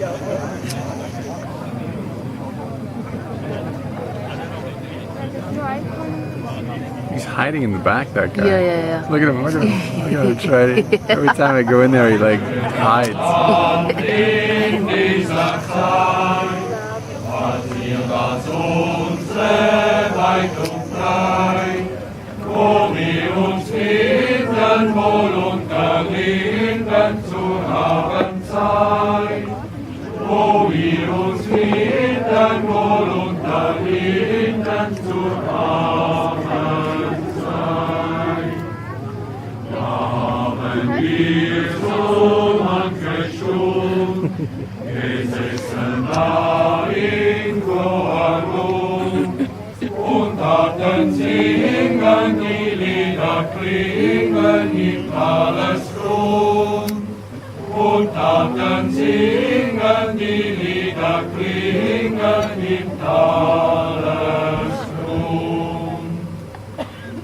He's hiding in the back, that guy. Yeah. Look at him, look at him. Look at him try to, every time I go in there, he like hides. Wo wir uns finden, wohl unter Linden zu haben Zeit. Wo wir uns finden, wohl unter Linden zu haben Zeit. Haben wir so manche Stund gesessen da in Chorung und hatten singen die Lieder klingen im Talesgrund. Und hatten singen die Lieder klingen im Talesgrund.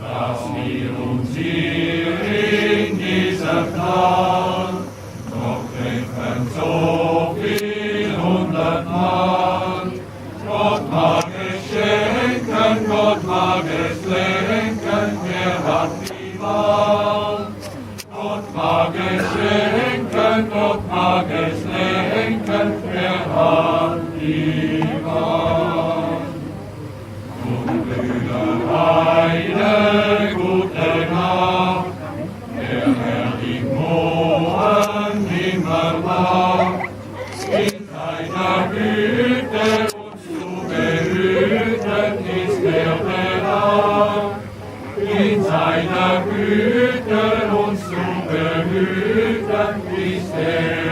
Dass wir uns hier in diesem Tal noch treffen so viel hundertmal. Gott mag es schenken, Gott mag es lenken, wer hat die Wahl? Gott mag es schenken, Gott mag es lenken, wer hat die Wahl? Und Brüder, eine gute Nacht, der Herr die Mohren immer macht, in seiner Güte uns zu behüten ist er bereit. In seiner Güte uns zu behüten ist er